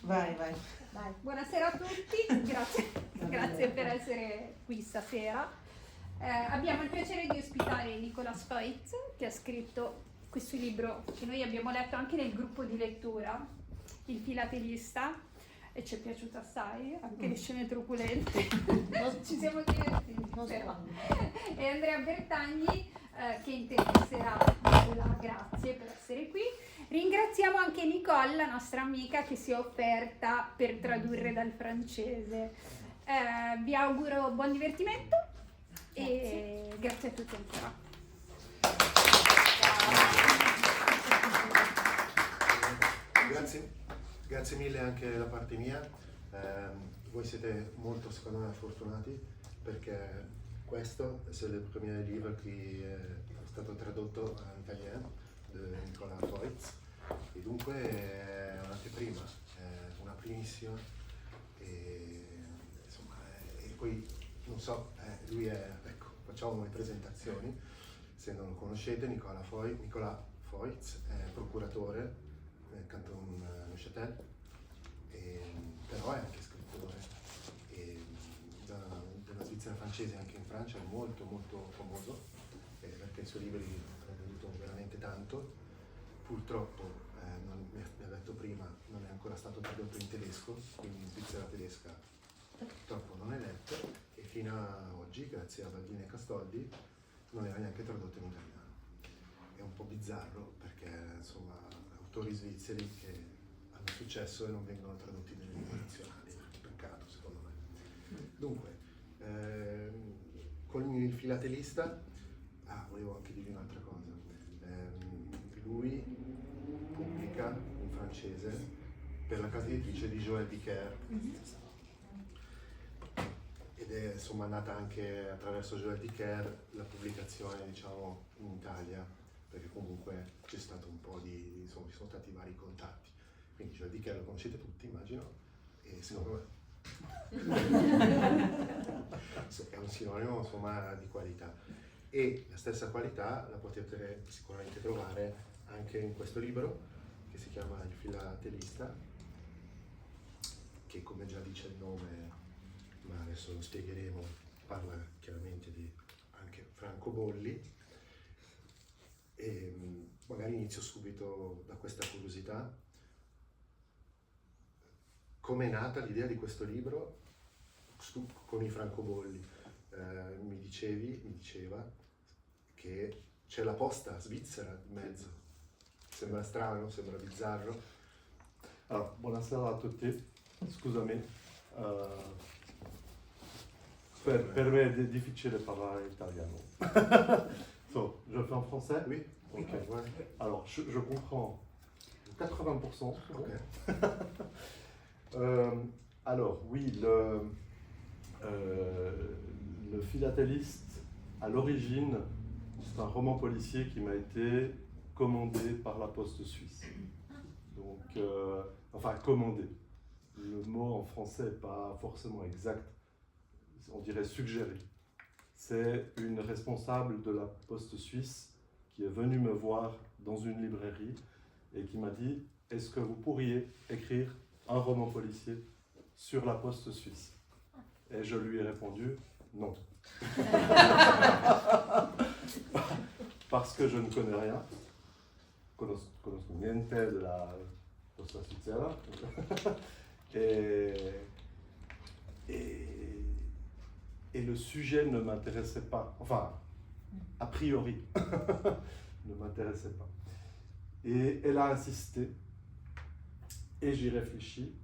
Vai. Buonasera a tutti, grazie per essere qui stasera. Abbiamo il piacere di ospitare Nicolas Feutz, che ha scritto questo libro che noi abbiamo letto anche nel gruppo di lettura, Il filatelista, e ci è piaciuto assai, anche le scene truculente, ci siamo divertiti. Però. E Andrea Bertagni, che intervisterà Nicola, grazie per essere qui. Ringraziamo anche Nicole, la nostra amica, che si è offerta per tradurre dal francese. Vi auguro buon divertimento e grazie a tutti ancora. Grazie mille anche da parte mia. Voi siete molto, secondo me, fortunati perché questo è le premier livre qui è stato tradotto in italiano di Nicolas Feutz e dunque è un'anteprima, è una primissima e insomma e poi non so, lui è, ecco, facciamo le presentazioni se non lo conoscete. Nicolas Feutz è procuratore nel canton Neuchâtel, però è anche scrittore della Svizzera francese, anche in Francia è molto molto famoso perché i suoi libri hanno venduto veramente tanto. Purtroppo, mi ha detto prima, non è ancora stato tradotto in tedesco, quindi in Svizzera tedesca purtroppo non è letto e fino a oggi, grazie a Baldini e Castoldi, non era neanche tradotto in italiano. È un po' bizzarro perché insomma autori svizzeri che hanno successo e non vengono tradotti nelle lingue nazionali, peccato secondo me. Dunque, con il filatelista, volevo anche dirvi un'altra cosa, lui pubblica in francese per la casa editrice di Joël Dicker ed è insomma nata anche attraverso Joël Dicker la pubblicazione, diciamo, in Italia, perché comunque c'è stato un po' di, insomma, ci sono stati vari contatti. Quindi Joël Dicker lo conoscete tutti, immagino, e secondo me è un sinonimo, insomma, di qualità. E la stessa qualità la potete sicuramente trovare anche in questo libro, che si chiama Il filatelista, che come già dice il nome, ma adesso lo spiegheremo, parla chiaramente di anche francobolli. E magari inizio subito da questa curiosità. Come è nata l'idea di questo libro con i francobolli? Mi diceva che c'è la posta svizzera in mezzo. Sembra strano, sembra bizzarro. Allora, buonasera a tutti, scusami, per me è difficile parlare italiano. So, je fais en français? Oui. Ok. Ouais. Alors, je comprends 80%. Ok. Alors, oui, le philatéliste, à l'origine, c'est un roman policier qui m'a été commandé par la Poste suisse. Donc, enfin, commandé. Le mot en français n'est pas forcément exact, on dirait suggéré. C'est une responsable de la Poste suisse qui est venue me voir dans une librairie et qui m'a dit « Est-ce que vous pourriez écrire un roman policier sur la Poste suisse ?» Et je lui ai répondu « Non. » Parce que je ne connais rien. Conosco niente de la Posta Svizzera. Et le sujet ne m'intéressait pas, enfin, a priori, ne m'intéressait pas. Et elle a insisté, et j'y réfléchis,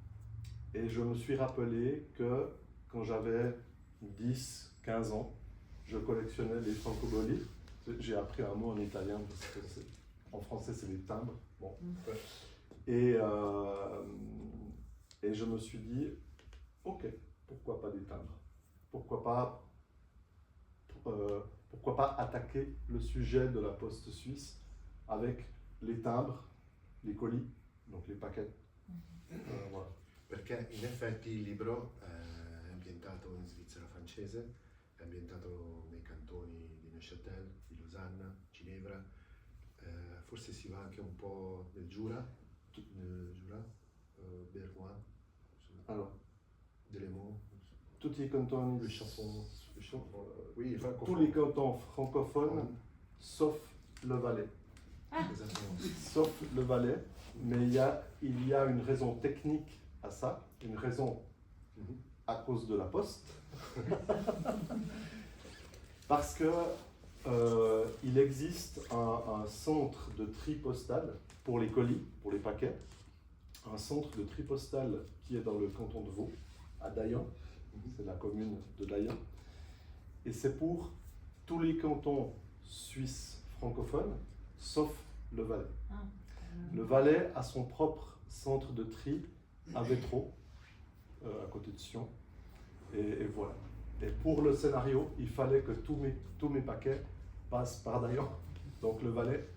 et je me suis rappelé que quand j'avais 10, 15 ans, je collectionnais les francobolli. J'ai appris un mot en italien, parce que en français c'est les timbres. Bon. Et je me suis dit, ok, pourquoi pas des timbres? Pourquoi pas attaquer le sujet de la Poste suisse avec les timbres, les colis, donc les paquets. Voilà. Perché in effetti il libro è ambientato in Svizzera francese, è ambientato nei cantoni di Neuchâtel, di Losanna, Ginevra, forse si va anche un po' nel Jura, Bergamo, Alors, delle mots, tutti i cantoni, le chansons, oui, tous les cantons francophones, sauf le Valais. Exactement. Sauf le Valais, mais il y a une raison technique à ça, une raison à cause de la poste. Parce que il existe un centre de tri postal pour les colis, pour les paquets, un centre de tri postal qui est dans le canton de Vaud, à Dayan, c'est la commune de Dayan, et c'est pour tous les cantons suisses francophones, sauf le Valais. Le Valais a son propre centre de tri à Vétro, à côté de Sion, et voilà. Et pour le scénario, il fallait que tous mes paquets passent par Dayan, donc le Valais.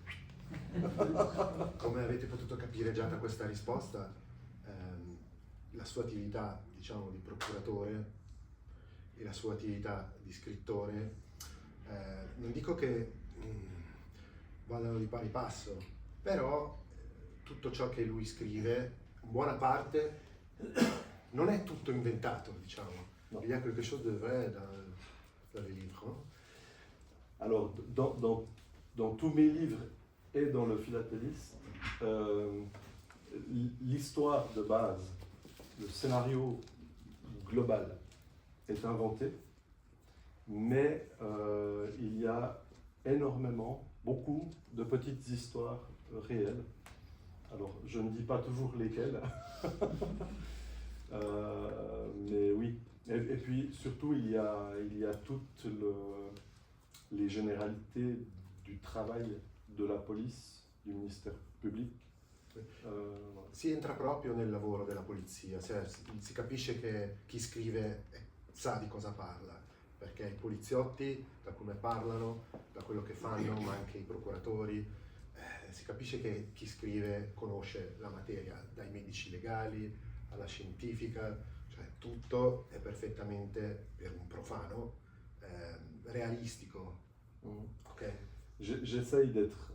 Come avete potuto capire già da questa risposta, la sua attività, diciamo, di procuratore e la sua attività di scrittore, non dico che vadano di pari passo, però tutto ciò che lui scrive, in buona parte, non è tutto inventato, diciamo. No. Il y a quelque chose de vrai dans les livres. Alors, dans tous mes livres et dans le philatéliste, l'histoire de base, le scénario global est inventé, mais il y a beaucoup de petites histoires réelles. Alors, je ne dis pas toujours lesquelles, mais oui. Et puis, surtout, il y a toutes les généralités du travail de la police, du ministère public. Si entra proprio nel lavoro della polizia, si capisce che chi scrive sa di cosa parla, perché i poliziotti, da come parlano, da quello che fanno, ma anche i procuratori, si capisce che chi scrive conosce la materia, dai medici legali alla scientifica, cioè tutto è perfettamente, per un profano, réalistico. Ok? J'essaye d'être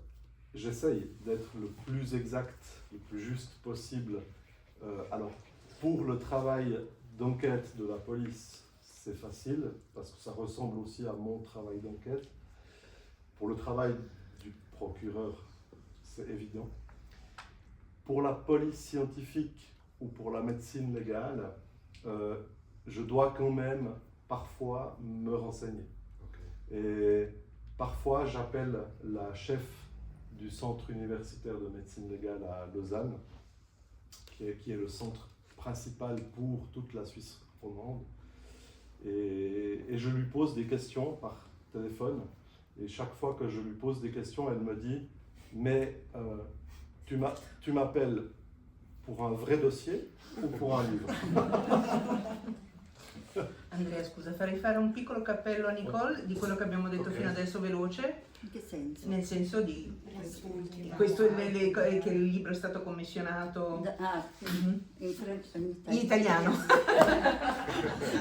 le plus exact, le plus juste possible. Alors, pour le travail d'enquête de la police, c'est facile, parce que ça ressemble aussi à mon travail d'enquête. Pour le travail du procureur, c'est évident. Pour la police scientifique ou pour la médecine légale, je dois quand même parfois me renseigner. Okay. Et parfois, j'appelle la chef du centre universitaire de médecine légale à Lausanne, qui est le centre principal pour toute la Suisse romande. Et je lui pose des questions par téléphone. Et chaque fois que je lui pose des questions, elle me dit « Mais tu m'appelles pour un vrai dossier o pour un livre ?» Andrea, scusa, farei fare un piccolo cappello a Nicole di quello che abbiamo detto fino adesso veloce. In che senso? Nel senso di questo, che il libro è stato commissionato in italiano.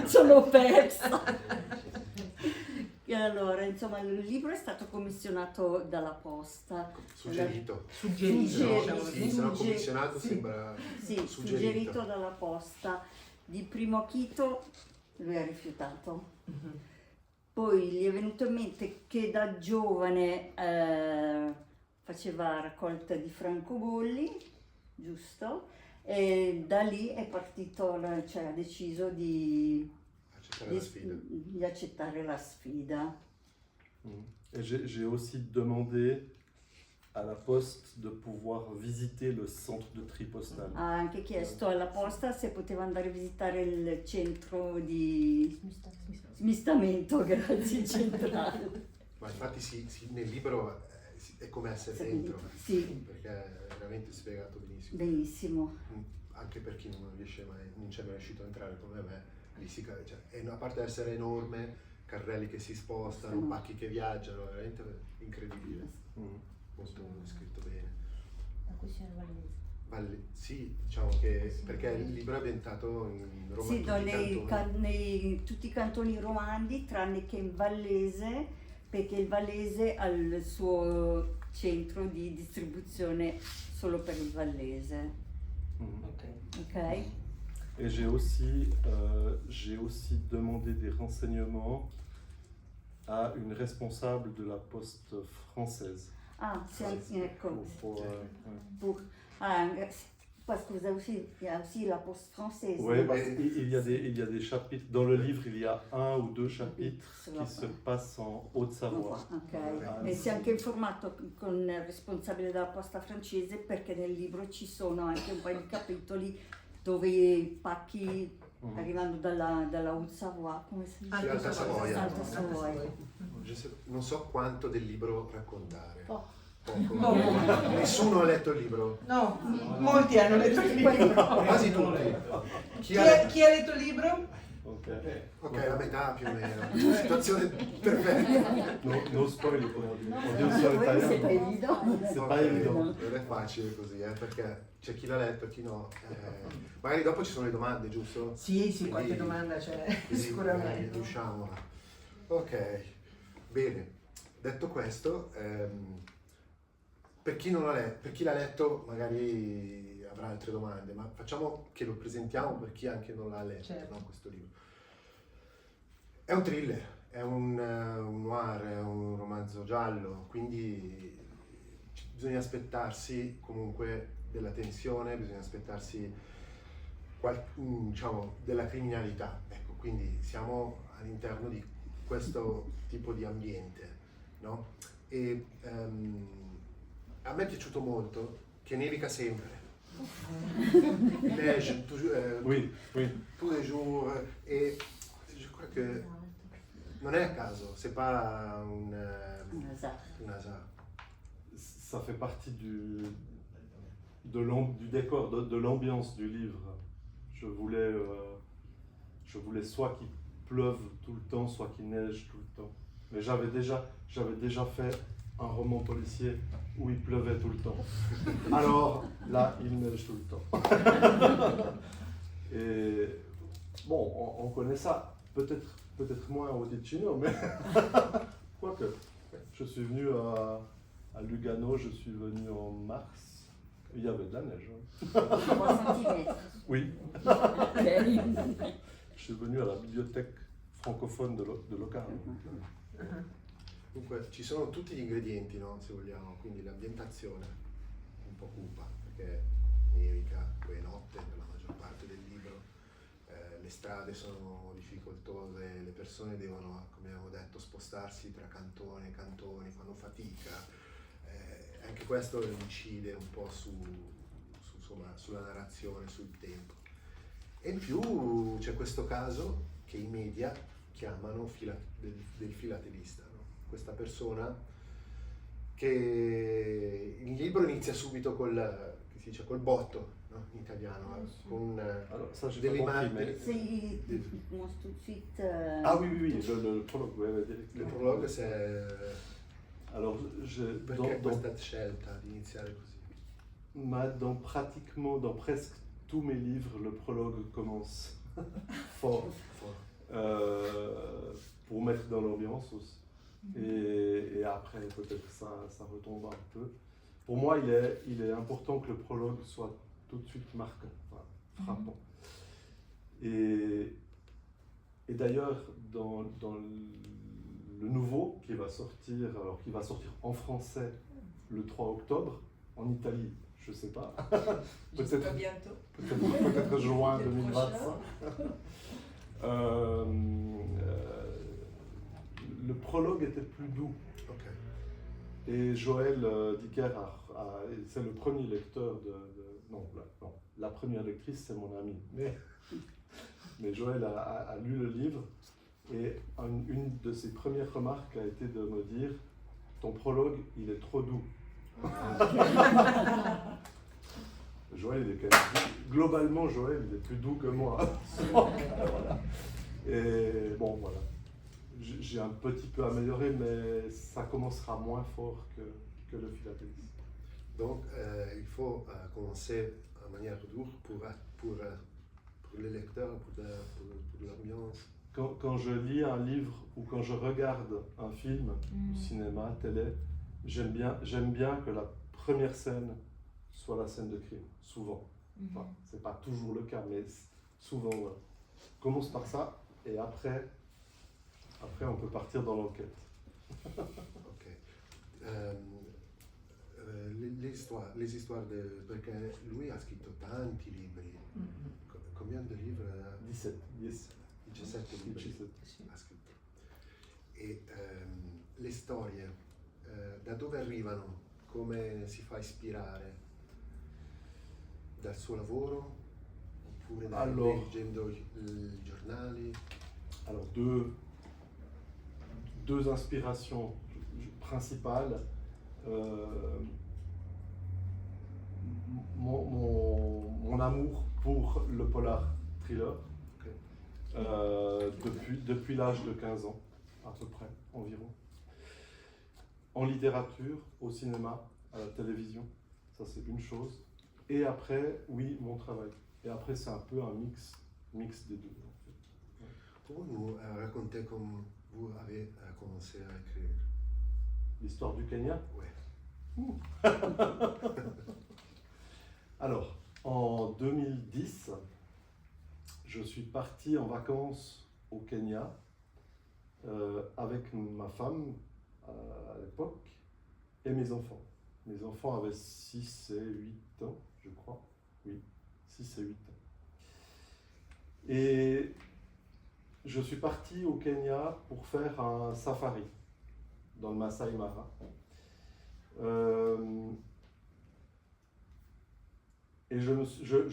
Sono persa. Allora, insomma, il libro è stato commissionato dalla Posta. Suggerito. Suggerito. Sì, se no commissionato sembra suggerito dalla Posta. Di primo acchito lui ha rifiutato. Poi gli è venuto in mente che da giovane faceva raccolta di francobolli, giusto? E da lì è partito, cioè ha deciso di accettare la sfida. Et j'ai aussi demandé à la Poste de pouvoir visiter le centre de tri postal. Ha anche chiesto alla Posta se poteva andare a visitare il centro di smistamento, grazie, centrale. Ma infatti nel libro è come essere dentro, sì. Perché è veramente spiegato benissimo. Benissimo. Anche per chi non c'è mai riuscito a entrare come me, lì a parte essere enorme, carrelli che si spostano, pacchi che viaggiano, è veramente incredibile. Molto scritto bene. La questione vallese. Sì, diciamo che perché il libro è ambientato in Roma. Sì, tutti i cantoni romandi, tranne che in Vallese, perché il Vallese ha il suo centro di distribuzione solo per il Vallese. Ok. Ok? Et j'ai aussi demandé des renseignements à une responsable de la poste française. Ah, c'est ecco, Pour, ouais. parce que vous avez aussi, il y a aussi la poste française. Ouais, parce qu'il y a des chapitres, dans le livre il y a 1 ou 2 chapitres qui se passent en Haute-Savoie. Ok, Ah, e si è anche informato con il responsabile della posta francese perché nel libro ci sono anche un paio di capitoli dove i pacchi arrivando dalla Haute-Savoie, come si dice? Alta Savoia. Alta Savoia. Non so quanto del libro raccontare. Poco. Poco. Nessuno ha letto il libro. No, molti hanno letto il libro. Quasi tutti. Chi ha letto il libro? Ok, la metà più o meno. Situazione perfetta. No spoil, come dire. Voi siete evidenti. C'est Ok, pas évident. non è facile così, perché c'è chi l'ha letto e chi no. Magari dopo ci sono le domande, giusto? Sì, Quindi- qualche domanda c'è, quindi sicuramente. riusciamo a... Ok, bene. Detto questo, per chi non l'ha letto, per chi l'ha letto magari avrà altre domande, ma facciamo che lo presentiamo per chi anche non l'ha letto, Certo. no, questo libro. È un thriller, è un noir, è un romanzo giallo, quindi bisogna aspettarsi comunque della tensione, bisogna aspettarsi diciamo, della criminalità. Ecco, quindi siamo all'interno di questo tipo di ambiente, no? E a me è piaciuto molto che nevica sempre. Il neige Oui, oui. tous les jours, et je crois que non è a caso, c'est pas un hasard. Ça fait partie du décor, de l'ambiance du livre. Je voulais soit qu'il pleuve tout le temps, soit qu'il neige tout le temps. Mais j'avais déjà fait un roman policier où il pleuvait tout le temps. Alors là, il neige tout le temps. Et bon, on connaît ça. Peut-être moins au Ticino, mais quoique. Je suis venu à Lugano, je suis venu en mars. Il y avait de la neige. Hein. 3 cm. Oui. Je suis venu à la bibliothèque francophone de Locarno. Dunque ci sono tutti gli ingredienti, no? Se vogliamo, quindi l'ambientazione un po' cupa, perché nevica, poi è notte per la maggior parte del libro, le strade sono difficoltose, le persone devono, come abbiamo detto, spostarsi tra cantoni e cantoni, fanno fatica, anche questo incide un po' insomma, sulla narrazione, sul tempo. E in più c'è questo caso che i media chiamano del filatelista, no? Questa persona che il libro inizia subito che si dice, col botto, no? In italiano, con Alors ça, j'ai delle pas compris, immagini. mais... Se il commence tout de suite. Ah oui, le prologue, ouais, Il prologo c'est... Alors, Perché questa scelta di iniziare così? dans presque tous mes livres, le prologue commence fort. Pour mettre dans l'ambiance aussi. Et après, peut-être ça retombe un peu. Pour moi, il est important que le prologue soit tout de suite marquant, enfin, frappant. Et d'ailleurs, dans le nouveau qui va sortir en français le 3 octobre, en Italie, je sais pas, peut-être juin 2025. Le prologue était plus doux. Ok. Et Joël Dicker, c'est le premier lecteur non, la première lectrice, c'est mon amie. Mais Joël a lu le livre et une de ses premières remarques a été de me dire « Ton prologue, il est trop doux. » Joël, il est quand même... Globalement, Joël, il est plus doux que moi. Voilà. Et bon, voilà. J'ai un petit peu amélioré, mais ça commencera moins fort que le philatéliste. Donc il faut commencer en manière dure pour les lecteurs, pour l'ambiance. Quand je lis un livre ou quand je regarde un film, au cinéma, télé, j'aime bien que la première scène soit la scène de crime, souvent. Enfin, c'est pas toujours le cas, mais Souvent, ouais. Commence par ça et après on peut partir dans l'enquête. Ok. Les histoires de... Perché lui ha scritto tanti libri. Combien de livres? 17. 17 libri 17. Sì. ha scritto. E le storie, da dove arrivano? Come si fa a ispirare? Dal suo lavoro? Oppure leggendo i giornali? Alors, deux inspirations principales. Mon amour pour le polar thriller, depuis l'âge de 15 ans, à peu près, environ. En littérature, au cinéma, à la télévision, ça c'est une chose. Et après, oui, mon travail. Et après, c'est un peu un mix des deux. En fait. Pouvez nous raconter comment vous avez commencé à écrire? L'histoire du Kenya? Ouais. Alors, en 2010, je suis parti en vacances au Kenya avec ma femme à l'époque et mes enfants. Mes enfants avaient 6 et 8 ans, je crois. Oui, 6 et 8 ans. Et je suis parti au Kenya pour faire un safari dans le Masai Mara. Et je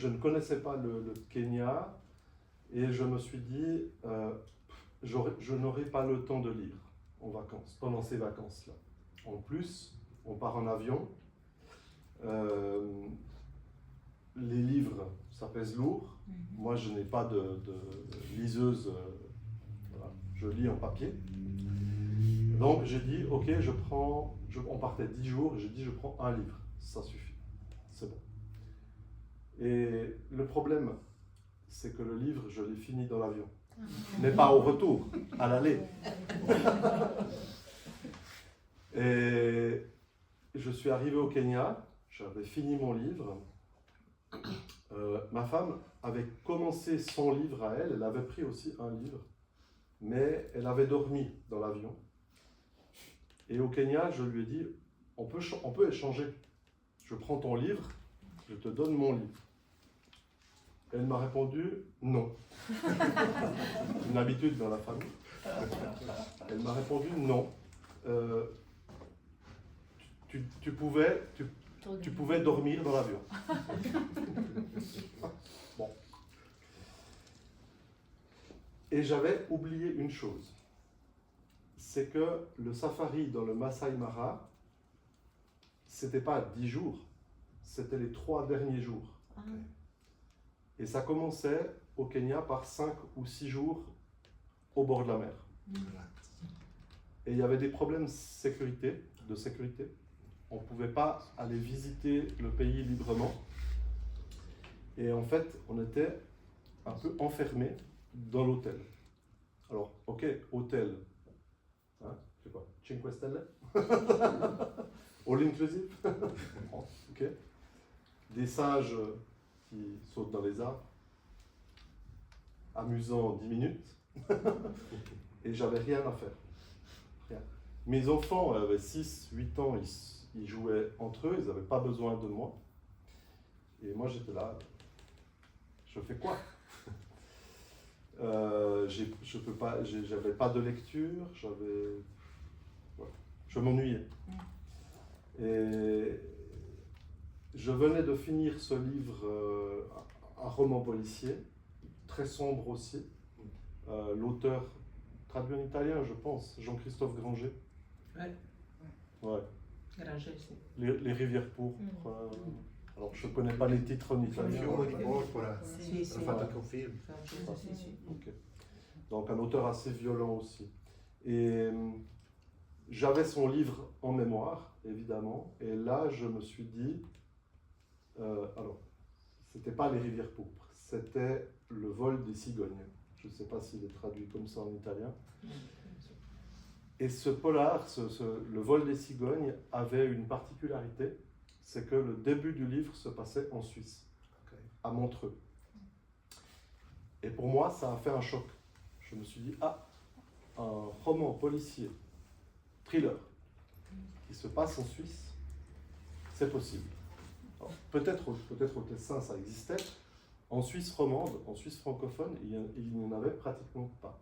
ne connaissais pas le Kenya et je me suis dit, je n'aurai pas le temps de lire en vacances, pendant ces vacances-là. En plus, on part en avion. Les livres, ça pèse lourd. Moi, je n'ai pas de liseuse. Voilà. Je lis en papier. Donc, j'ai dit, ok, on partait 10 jours, et j'ai dit, je prends un livre. Ça suffit. C'est bon. Et le problème, c'est que le livre, je l'ai fini dans l'avion. Mais pas au retour, à l'aller. Et je suis arrivé au Kenya, j'avais fini mon livre. Ma femme avait commencé son livre à elle avait pris aussi un livre, mais elle avait dormi dans l'avion. Et au Kenya, je lui ai dit, on peut échanger. Je prends ton livre, je te donne mon livre. Elle m'a répondu non. Une habitude dans la famille. Elle m'a répondu non. Tu pouvais dormir dans l'avion. Bon. Et j'avais oublié une chose. C'est que le safari dans le Masai Mara, c'était pas 10 jours, c'était les 3 derniers jours. Et ça commençait au Kenya par 5 ou 6 jours au bord de la mer. Et il y avait des problèmes de sécurité. On ne pouvait pas aller visiter le pays librement. Et en fait, on était un peu enfermés dans l'hôtel. Alors, ok, hôtel. Hein, c'est quoi? 5 stelle? All inclusive? Ok. Des singes qui sautent dans les arbres. Amusant 10 minutes. Et j'avais rien à faire. Rien. Mes enfants avaient 6, 8 ans, ils jouaient entre eux, ils n'avaient pas besoin de moi. Et moi j'étais là, je fais quoi? J'avais pas de lecture, je m'ennuyais. Et je venais de finir ce livre, un roman policier, très sombre aussi. L'auteur, traduit en italien je pense, Jean-Christophe Granger. Ouais. Granger, sì. Les rivières pourpres. Alors je ne connais pas les titres en italien. Fiume di Porpora. Sì, sì. Hanno fatto anche un film. Francese, sì, sì. Ok. Donc un auteur assez violent aussi. Et j'avais son livre en mémoire, évidemment. Et là, je me suis dit, alors, c'était pas les rivières pourpres, c'était le vol des cigognes. Je ne sais pas s'il est traduit comme ça en italien. Et ce polar, le vol des cigognes, avait une particularité, c'est que le début du livre se passait en Suisse, à Montreux. Et pour moi, ça a fait un choc. Je me suis dit, ah, un roman policier, thriller, qui se passe en Suisse, c'est possible. Alors, peut-être au Tessin, ça existait. En Suisse romande, en Suisse francophone, il n'y en avait pratiquement pas.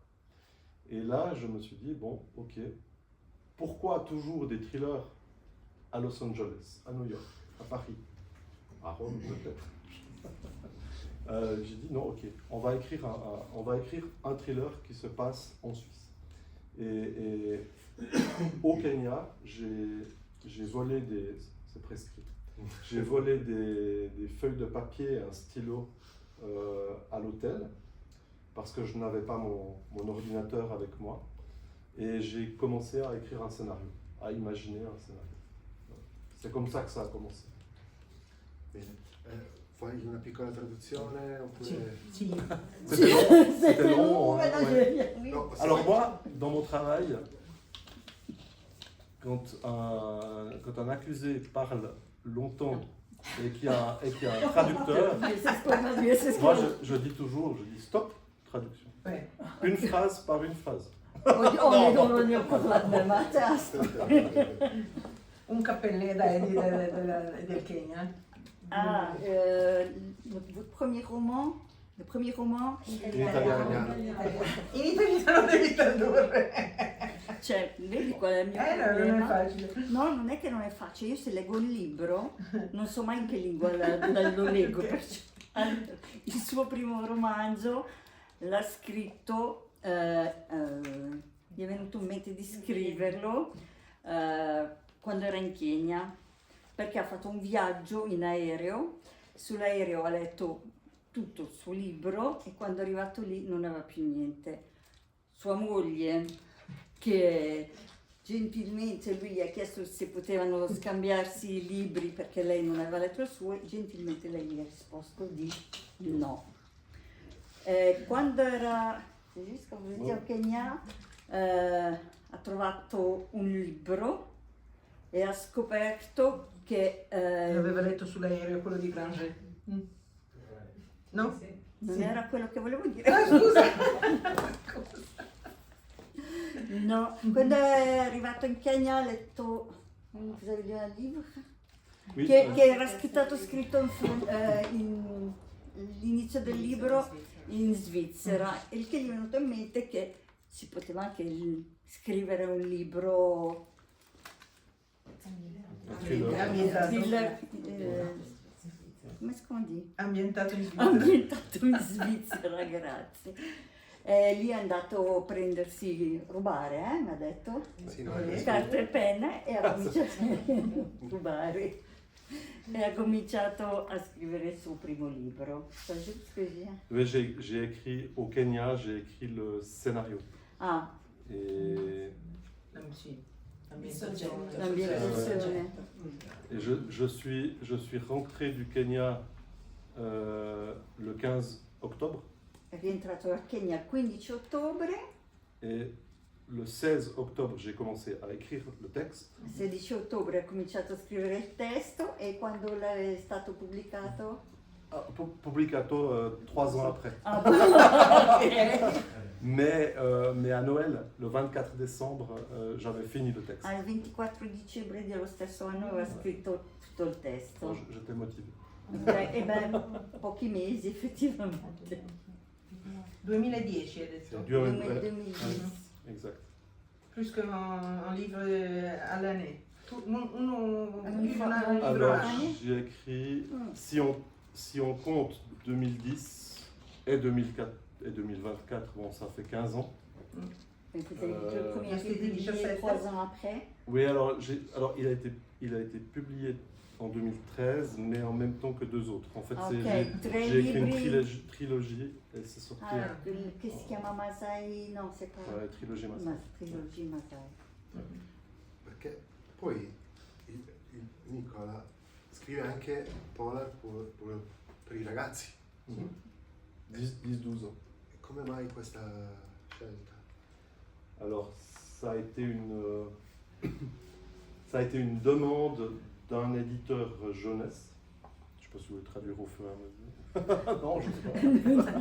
Et là, je me suis dit, bon, ok, pourquoi toujours des thrillers à Los Angeles, à New York, à Paris, à Rome peut-être. J'ai dit non, ok, on va écrire un thriller qui se passe en Suisse. Et au Kenya, j'ai volé c'est prescrit, j'ai volé des feuilles de papier et un stylo à l'hôtel parce que je n'avais pas mon ordinateur avec moi. Et j'ai commencé à écrire un scénario, à imaginer un scénario. C'est comme ça que ça a commencé. Bene. Fai una piccola traduzione oppure... Sì. C'était long. Hein, ouais. Oui. No, Alors moi, dans mon travail, quand un accusé parle longtemps et qu'il y a un traducteur, C'est ce qu'on a dit, c'est ce moi qu'on a je dis toujours, stop, traduction. Ouais. Une phrase par une phrase. non ne ho parlato mai, ma testo. Un cappellet del Kenya. Ah, votre premier roman, le premier roman, In italiano. In italiano devi tradurre. cioè, vedi qual è il mio Non è problema? facile. No, non è che non è facile, io se leggo un libro non so mai in che lingua lo leggo, perciò il suo primo romanzo l'ha scritto, mi è venuto in mente di scriverlo quando era in Kenya, perché ha fatto un viaggio in aereo, sull'aereo ha letto tutto il suo libro e quando è arrivato lì non aveva più niente. Sua moglie, che gentilmente lui gli ha chiesto se potevano scambiarsi i libri perché lei non aveva letto il suo, e gentilmente lei gli ha risposto di no. Quando era a Kenya ha trovato un libro e ha scoperto che L'aveva letto sull'aereo quello di Granger. No? non era quello che volevo dire. Ah, scusa. No, quando è arrivato in Kenya ha letto cosa vedeva il libro? Oui, Che era stato scritto l'inizio del libro in Svizzera, e il che gli è venuto in mente che si poteva anche scrivere un libro Ambientato. come si dice? Ambientato in Svizzera. Ambientato in Svizzera, grazie. Lì è andato a prendersi, rubare, mi ha detto, Sì, no, carta e penna, e ha cominciato a rubare. E ha cominciato a scrivere il suo primo libro. Oui, j'ai écrit au Kenya, j'ai écrit le scénario. Ah, Et Sì. Ambientazione. l'ambientazione. Et je suis rentré du Kenya le 15 octobre È rientrato a Kenya il 15 ottobre, et le 16 octobre j'ai commencé à écrire le texte. il 16 ottobre ha cominciato a scrivere il testo, e quando è stato pubblicato? Publicato 3 ans après. Ah, ok. Mais à Noël, le 24 décembre, j'avais fini le texte. Al 24 dicembre dello stesso anno aveva scritto tutto il testo. Alors, j'étais motivé. E pochi mesi effettivamente. 2010 hai detto. C'est dur. 2010. Exact. Plus qu'un livre à l'année. Un livre un à livre Alors, l'année. j'ai écrit, si on compte 2010 et 2004 et 2024, bon, ça fait 15 ans. Et vous avez dit que le premier a été C'était publié 17. 3 ans après. Oui, alors il a été publié en 2013, mais en même temps que 2 autres. En fait, Ok, j'ai écrit une libri. trilogie et c'est sorti. Ah, che si chiama Masai, no, c'est pas... Trilogie Masai. Trilogie Masai. Perché poi Nicola scrive anche polar per i ragazzi. 10-12 ans. Come mai questa scelta? Alors, ça a été une demande d'un éditeur jeunesse. Je ne sais pas si vous voulez traduire au fur et à mesure. Non, je ne sais pas.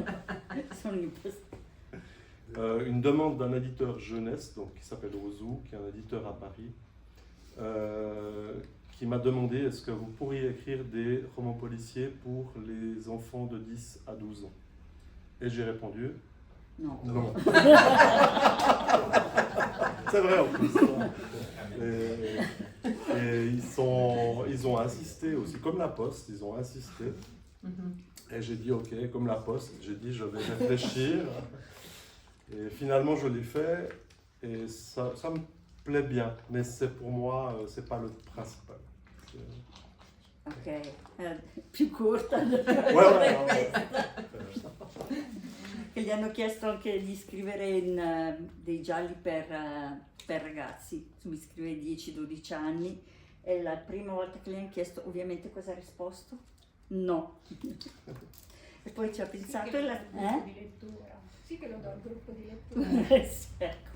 sono impostati. Une demande d'un éditeur jeunesse, donc, qui s'appelle Ozu, qui est un éditeur à Paris, qui m'a demandé est-ce que vous pourriez écrire des romans policiers pour les enfants de 10 à 12 ans. Et j'ai répondu No. non. C'est vrai en plus. Et ils ont insisté aussi, comme la Poste, ils ont insisté. Et j'ai dit ok, comme la Poste, j'ai dit je vais réfléchir. Et finalement je l'ai fait et ça me plaît bien, mais c'est pour moi, c'est pas le principal. Ok, più corta. Ouais. Che gli hanno chiesto anche di scrivere dei gialli per ragazzi, mi scrive 10-12 anni e la prima volta che gli hanno chiesto ovviamente cosa ha risposto? No. E poi ci ha pensato Sì, e la... gruppo di lettura. Sì che lo do al gruppo di lettura. Sì, ecco.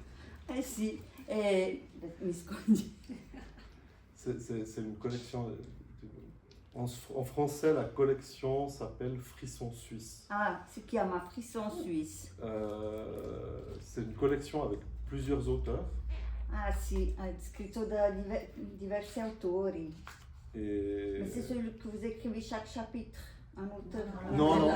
Sì, mi scongi. C'est une collection. En français, la collection s'appelle Frisson Suisse. Ah, si chiama Frisson Suisse. C'est une collection avec plusieurs auteurs. Ah sì, è scritto da diversi autori. Et... Mais c'est celui que vous écrivez chaque chapitre, un auteur. Non.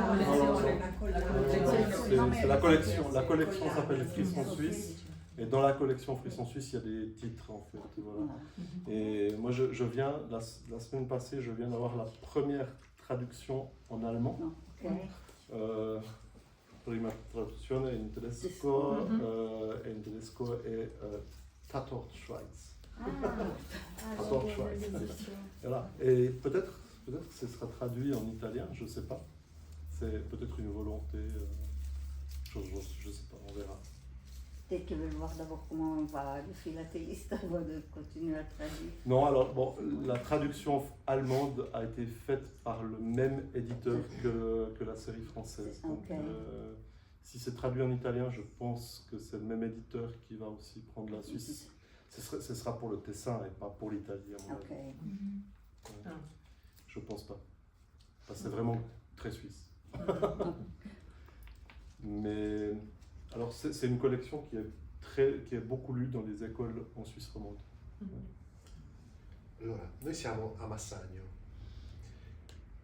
collection. C'est la collection. La collection s'appelle Frisson Suisse. Et dans la collection Frisson Suisse, il y a des titres en fait. Voilà. Et moi, je viens, la semaine passée, je viens d'avoir la première traduction en allemand. Ok. Prima traduzione in tedesco, in tedesco è Tatort Schweiz. Tatort Schweiz. Voilà. Et peut-être que ce sera traduit en italien, je ne sais pas. C'est peut-être une volonté, je ne sais pas, on verra. Peut-être qu'ils veulent voir d'abord comment va le philatéliste avant de continuer à traduire. Non, alors bon, la traduction allemande a été faite par le même éditeur que la série française. Donc, Ok. si c'est traduit en italien, je pense que c'est le même éditeur qui va aussi prendre la Suisse. Ce sera pour le Tessin et pas pour l'Italie, à mon Ok. avis. Je pense pas. Parce que c'est vraiment très suisse. Mais alors c'est une collection qui est beaucoup lue dans les écoles en Suisse romande. Allora, noi siamo a Massagno.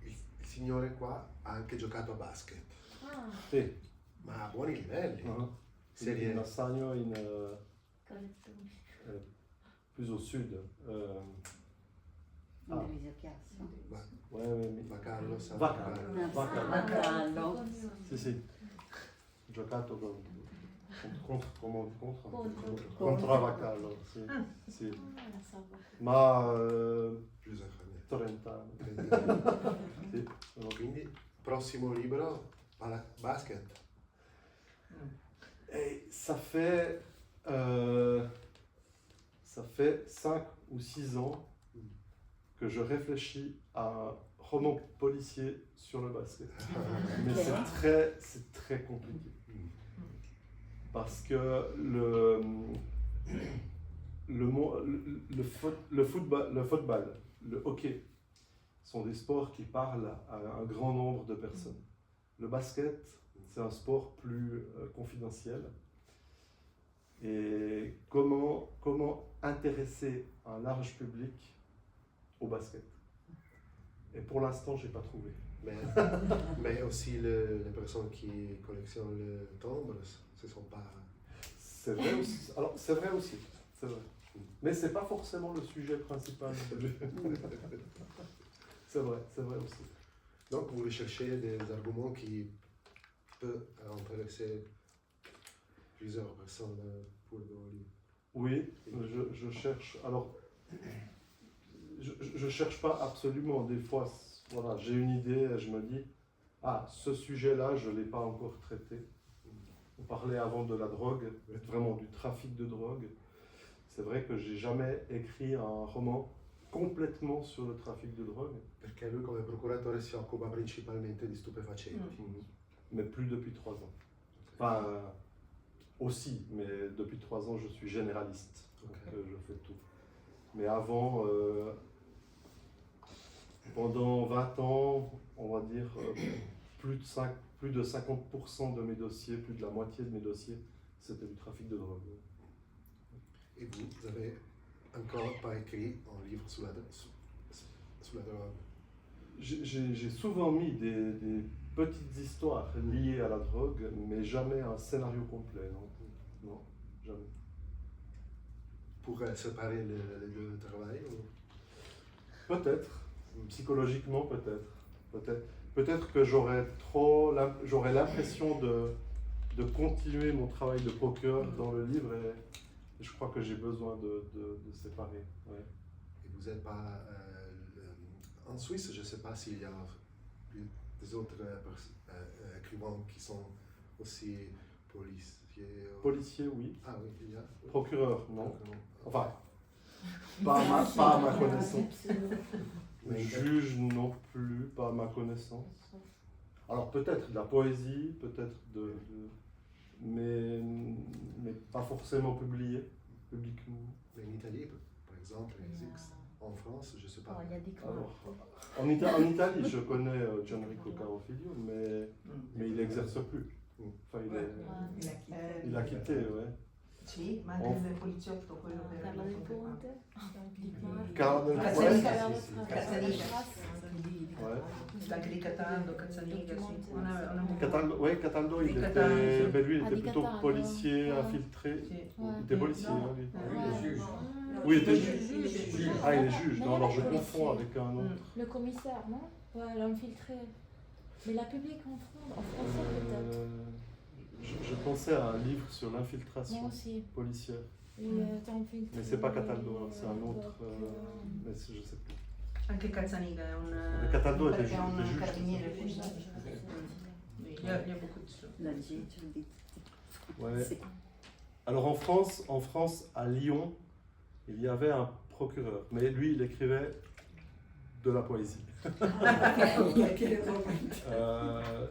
Il signore qua ha anche giocato a basket, Ah, Sì. ma a buoni livelli. Uh-huh. Serie In Assagno, Collezione. plus au sud. Indonésio Chiasso. Ouais, Vacallo, San Vacallo. Vacallo. Vacallo. Si, si. Giocato contro Vacallo, sì. Sì. La Savoia. Ma Giuseppe Farnese. 30 anni. Sì. Quindi, prossimo libro, basket. Et ça fait 5 ou 6 ans que je réfléchis à un roman policier sur le basket. Mais c'est très compliqué. Parce que le football, le hockey sont des sports qui parlent à un grand nombre de personnes. Le basket, c'est un sport plus confidentiel. Et comment intéresser un large public au basket? Et pour l'instant, je n'ai pas trouvé. Mais aussi les personnes qui collectionnent le timbre, ce sont pas... C'est vrai aussi. Alors, c'est vrai aussi. C'est vrai. Mais ce n'est pas forcément le sujet principal. C'est vrai aussi. Donc vous cherchez des arguments qui peuvent intéresser plusieurs personnes pour vos livres. Oui, je cherche. Alors, je cherche pas absolument. Des fois, voilà, j'ai une idée et je me dis, ah, ce sujet-là, je ne l'ai pas encore traité. On parlait avant de la drogue, vraiment du trafic de drogue. C'est vrai que j'ai jamais écrit un roman complètement sur le trafic de drogue. Perché lui come procuratore si occupa principalmente di stupefacenti. Mais plus depuis 3 ans. Enfin, aussi, mais depuis 3 ans, je suis généraliste. Donc je fais tout. Mais avant, pendant 20 ans, on va dire, plus de 50% de mes dossiers, plus de la moitié de mes dossiers, c'était du trafic de drogue. Et vous avez encore pas écrit un livre sur la drogue? J'ai souvent mis des petites histoires liées à la drogue, mais jamais un scénario complet. Non, jamais. Pour séparer les deux travail Peut-être, psychologiquement peut-être que j'aurais l'impression de continuer mon travail de procureur dans le livre et je crois que j'ai besoin de séparer. Ouais. Et vous n'êtes pas en Suisse, je ne sais pas s'il y a des autres écrivains qui sont aussi policiers. Policier, oui. Ah oui, il y a. Procureur, non. Enfin, Une pas à ma formation, connaissance. Mais Juge non plus, pas à ma connaissance. Alors peut-être de la poésie, peut-être mais pas forcément publié publiquement. Mais en Italie, par exemple, il existe. En France, je ne sais pas. Oh, il y a des Alors, cours. en Italie, je connais Gianrico Carofiglio, mais il n'exerce plus. Enfin, il a quitté, ouais. Sì, ma anche il poliziotto, quello per Carlo del Ponte. Carlo del Ouais. Anche di Cataldo, Cazzaniga, sì. Cataldo, il Di était, Cataldo, ben lui, il Ah, était di plutôt Cataldo. policier Ouais. infiltré. Sì. Il était policier, Non. hein, lui. Ouais. Oui, il était juge. juge. Ah, il est juge. Mais Non, alors il je est policier. confonds avec un autre. Le commissaire, non? Ouais, l'infiltré. Mais la publique en français peut-être. Je pensais à un livre sur l'infiltration Moi aussi. policière. T'es infiltré. Mais c'est pas Cataldo, hein, c'est un autre. Mais je sais plus. Anche Cazzaniga è un... Cataldo perché était è un juge. carabiniere Oui, così. je Il y a beaucoup de choses. La gente, il dit. Ouais. C'est- Alors en France, à Lyon, il y avait un procureur, mais lui, il écrivait de la poésie.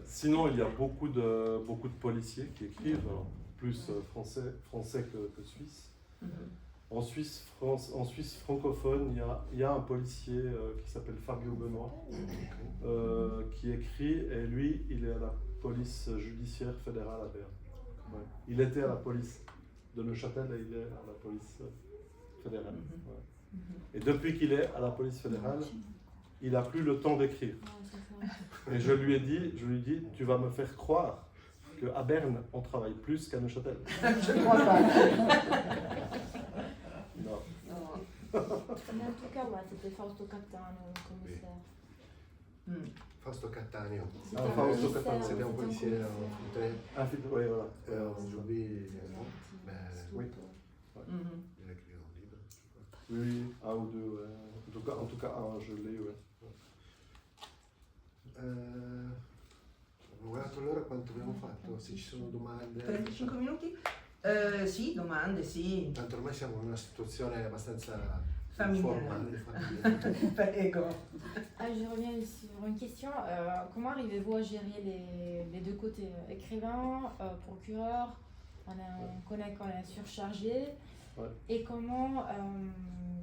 Sinon, il y a beaucoup de policiers qui écrivent, alors, plus français que suisse. En Suisse francophone, il y a un policier qui s'appelle Fabio Benoît, qui écrit, et lui, il est à la police judiciaire fédérale à Berne. Ouais. Il était à la police de Neuchâtel et il est à la police fédérale. Ouais. Et depuis qu'il est à la police fédérale, il n'a plus le temps d'écrire. Et je lui ai dit, tu vas me faire croire qu'à Berne, on travaille plus qu'à Neuchâtel. Je crois pas. Non. Mais en tout cas, ouais, c'était Fausto Cattaneo, le commissaire. Fausto Cattaneo. Ah, Fausto Cattaneo. C'était un policier infiltré. Oui, voilà. Aujourd'hui, oui, Mhm. il a écrit un livre. Oui, un ou deux, ouais. En tout cas, un, je l'ai, ouais. Ho guardato l'ora quanto abbiamo fatto, se ci sono domande. 35 minuti? Sì, domande, sì. Tanto ormai siamo in una situazione abbastanza Familiare. formale, familiare. Prego. Ah, je reviens sur une question. Comment arrivez-vous à gérer les deux côtés, écrivain, procureur? On connaît qu'on est surchargé. Ouais. Et comment,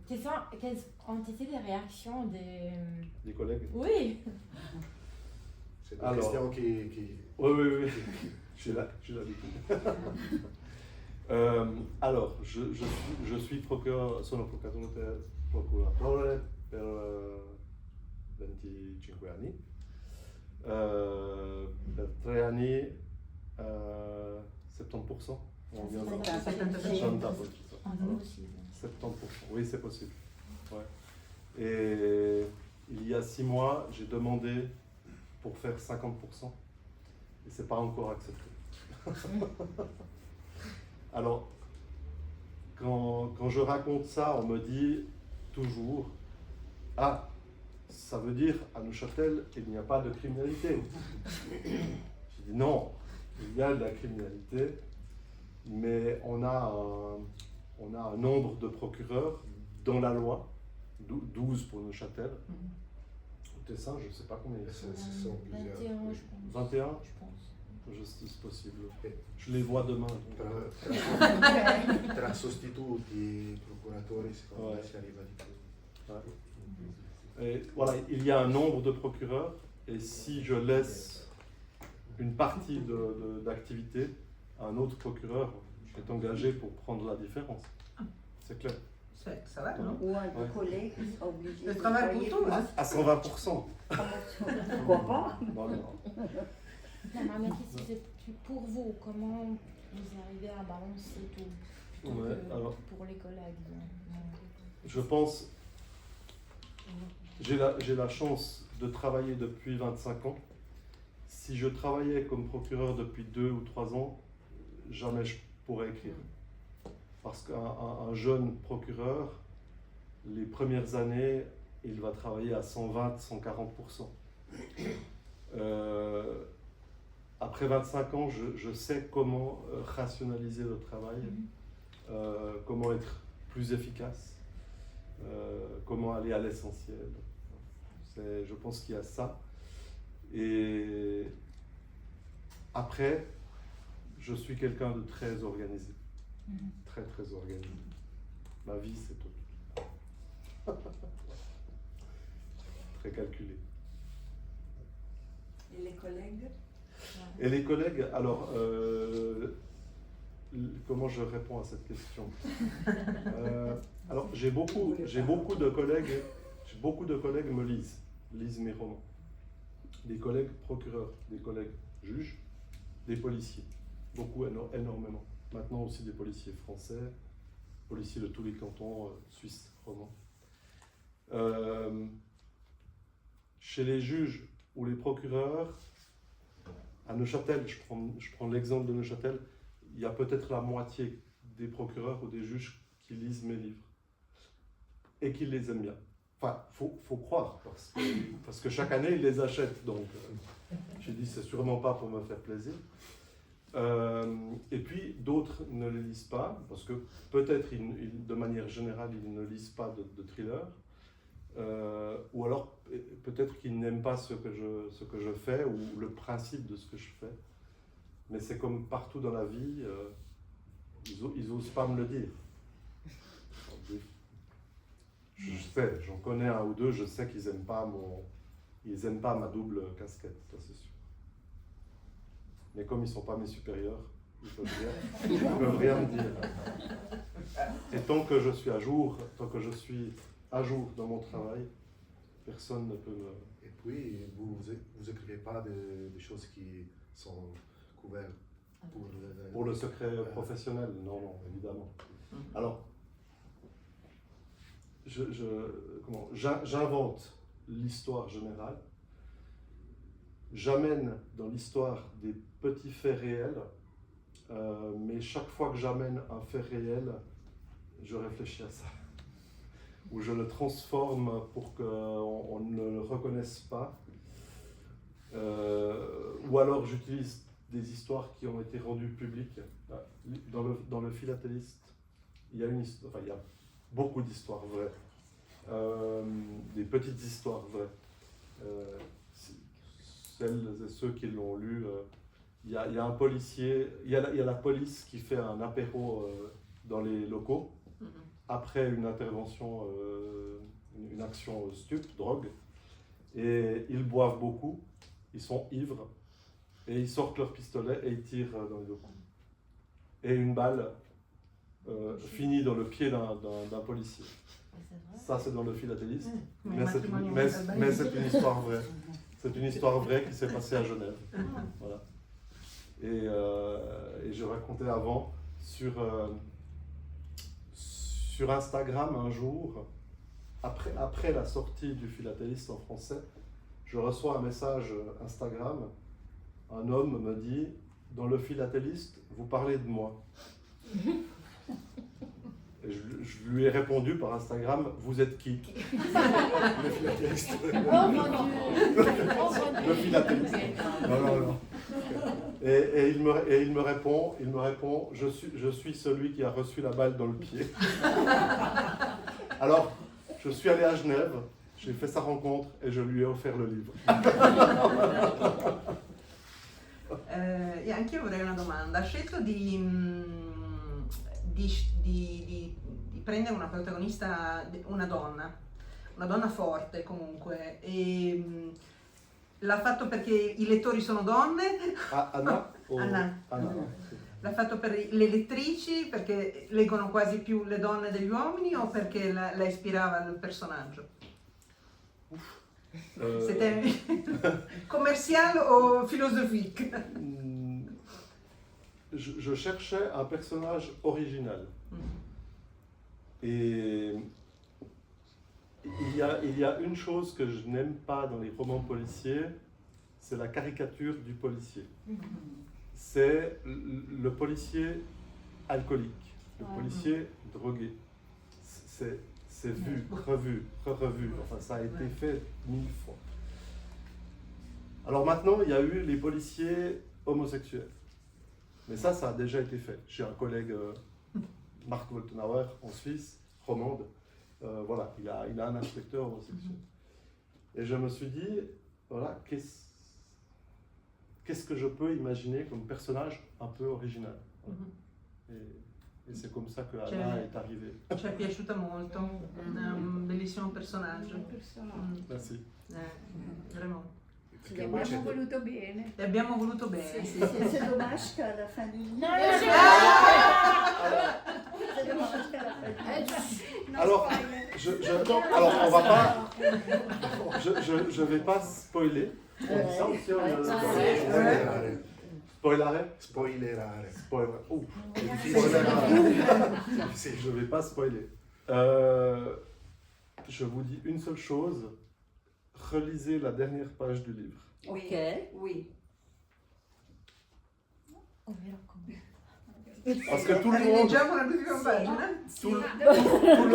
quelles ont été les réactions Des collègues. Oui, C'est des Alors. questions qui... Oui. J'ai l'habitude. Alors, je suis procuratore, sono procuratore per 25 anni. Per 3 anni 70%. On vient de 70%. Ah, c'est possible. 70%, oui c'est possible. Ouais. Et il y a 6 mois, j'ai demandé pour faire 50% et c'est pas encore accepté. Alors, quand je raconte ça, on me dit toujours « Ah, ça veut dire à Neuchâtel, il n'y a pas de criminalité. » Je dis « Non, il y a de la criminalité, mais on a un nombre de procureurs dans la loi, 12 pour Neuchâtel. Au Tessin, je ne sais pas combien il y a. Ce sont plusieurs. 21, je pense. 21 Je pense. C'est possible. Je les vois demain. donc. Tra sostituti, procuratori, secondo me Ouais. si arriva di più. Et voilà, il y a un nombre de procureurs, et si je laisse une partie d'activité, un autre procureur est engagé pour prendre la différence. C'est clair. Ça va, non? Ou un Ouais. collègue qui sera obligé Le de travail travailler pour tous, hein. À 120%. Pourquoi pas? Non, non. Non, ma question c'est pour vous, comment vous arrivez à balancer tout plutôt Ouais, que alors- pour les collègues Je pense, j'ai la chance de travailler depuis 25 ans. Si je travaillais comme procureur depuis 2 ou 3 ans, jamais je pourrais écrire. Parce qu'un jeune procureur, les premières années, il va travailler à 120-140%. Après 25 ans, je sais comment rationaliser le travail, comment être plus efficace, comment aller à l'essentiel. Je pense qu'il y a ça. Et après, je suis quelqu'un de très organisé. Très, très organisé. Ma vie, c'est tout. Très calculé. Et les collègues? Et les collègues, alors, comment je réponds à cette question? Alors, j'ai beaucoup de collègues me lisent mes romans. Des collègues procureurs, des collègues juges, des policiers, beaucoup, énormément. Maintenant aussi des policiers français, policiers de tous les cantons suisses romans. Chez les juges ou les procureurs, à Neuchâtel, je prends l'exemple de Neuchâtel, il y a peut-être la moitié des procureurs ou des juges qui lisent mes livres et qui les aiment bien. Enfin, faut croire, parce que chaque année, ils les achètent. Donc, j'ai dit, c'est sûrement pas pour me faire plaisir. Et puis, d'autres ne les lisent pas, parce que peut-être, de manière générale, ils ne lisent pas de thriller. Ou alors, peut-être qu'ils n'aiment pas ce que je fais, ou le principe de ce que je fais. Mais c'est comme partout dans la vie, ils n'osent pas me le dire. Je sais, j'en connais un ou deux, je sais qu'ils n'aiment pas ma double casquette, ça c'est sûr. Mais comme ils ne sont pas mes supérieurs, ils ne peuvent rien me dire. Et tant que je suis à jour, dans mon travail, personne ne peut me... Et puis, vous écrivez pas des choses qui sont couvertes Pour le secret professionnel, non, évidemment. Alors, j'invente l'histoire générale, j'amène dans l'histoire des petits faits réels, mais chaque fois que j'amène un fait réel, je réfléchis à ça. Ou je le transforme pour qu'on ne le reconnaisse pas. Ou alors j'utilise des histoires qui ont été rendues publiques. Dans le Philatéliste, il y a beaucoup d'histoires vraies. Des petites histoires vraies. Celles et ceux qui l'ont lu, il y a un policier, il y a la police qui fait un apéro dans les locaux. Après une intervention, une action drogue, et ils boivent beaucoup, ils sont ivres, et ils sortent leur pistolet et ils tirent dans les locaux. Et une balle finit dans le pied d'un policier. Ça, c'est dans le Philatéliste, mais c'est une histoire vraie. C'est une histoire vraie qui s'est passée à Genève. Voilà. Et je racontais avant sur Instagram un jour, après la sortie du Philatéliste en français, je reçois un message Instagram. Un homme me dit, dans le Philatéliste, vous parlez de moi. Et je lui ai répondu par Instagram, vous êtes qui? Le Philatéliste. Oh mon Dieu! Le Philatéliste. Non. Et il me répond, je suis celui qui a reçu la balle dans le pied. Alors, je suis allé à Genève, j'ai fait sa rencontre et je lui ai offert le livre. E anche io vorrei una domanda. Ha scelto di prendere una protagonista, una donna forte comunque, e L'ha fatto perché i lettori sono donne, Ah, Anna o... Anna. Anna, sì. l'ha fatto per le lettrici perché leggono quasi più le donne degli uomini o perché la ispirava il personaggio? C'était commercial ou philosophique? Je cherchais un personnage original. Et il y a une chose que je n'aime pas dans les romans policiers, c'est la caricature du policier. C'est le policier alcoolique, le policier drogué. C'est vu, revu, revu. Enfin, ça a été fait 1000 fois. Alors maintenant, il y a eu les policiers homosexuels. Mais ça a déjà été fait. J'ai un collègue, Marc Woltenauer, en Suisse, romande. Voilà, il a un inspecteur homosexuel. Et je me suis dit, voilà, qu'est-ce que je peux imaginer comme personnage un peu original. Voilà. Et c'est comme ça que Anna est arrivée. Ci è piaciuta molto, è un bellissimo personaggio. Merci. Vraiment. Gli abbiamo voluto bene. E abbiamo voluto bene. C'est dommage qu'à la fin du livre. C'est dommage qu'à la fin du livre. Alors, alors on va pas. Je vais pas spoiler. On dit ça aussi, Spoilerare. Spoilerare. Spoilerare. Spoiler. Oh. È difficile. Sì. Je vais pas spoiler. Je vous dis une seule chose. Relisez la dernière page du livre. Ok. On verra comment. Parce que tout le monde, Rileggiamo l'ultima pagina? tout le monde,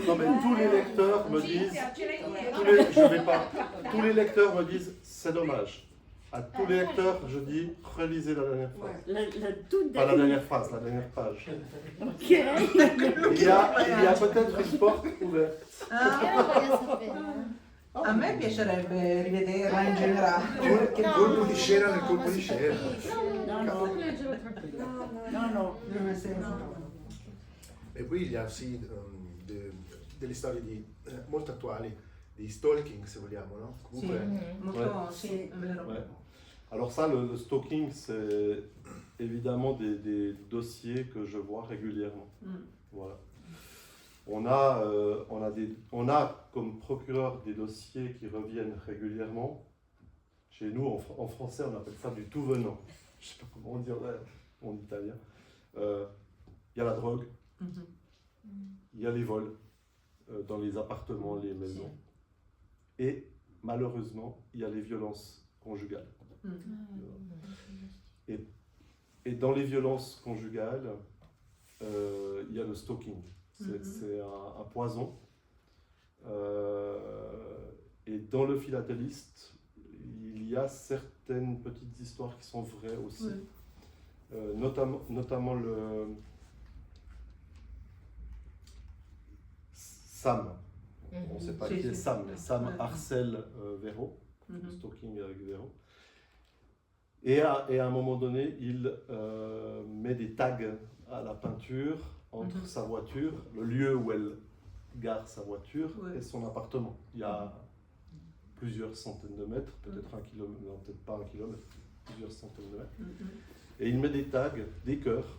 non mais tous les lecteurs me disent, tous les lecteurs me disent, c'est dommage. À tous les lecteurs, je dis, relisez la dernière phrase. La toute Pas la dernière. dernière phrase, la dernière page. Ok. Il y a peut-être une porte ouverte. A me piacerebbe rivederla in generale. Che colpo di scena nel colpo di scena. No. E poi il y a aussi delle storie molto attuali di stalking, se vogliamo, no? Sì, Comunque, molto, sì, è vero. Ouais. Alors ça, le stalking, c'est évidemment des dossiers que je vois régulièrement. Voilà. On a comme procureur des dossiers qui reviennent régulièrement. Chez nous, en français, on appelle ça du tout venant. Je ne sais pas comment on dirait en italien. Il y a la drogue, il y a les vols dans les appartements, les maisons. Et malheureusement, il y a les violences conjugales. Et dans les violences conjugales, il y a le stalking. C'est un poison. Et dans le philatéliste, il y a certaines petites histoires qui sont vraies aussi. Notamment le Sam. On ne sait pas qui est Sam, mais Sam harcèle Véro, le stalking avec Véro. Et à un moment donné, il met des tags à la peinture entre sa voiture, le lieu où elle gare sa voiture, et son appartement. Il y a plusieurs centaines de mètres, peut-être un kilomètre, non, peut-être pas un kilomètre, plusieurs centaines de mètres. Et il met des tags, des cœurs,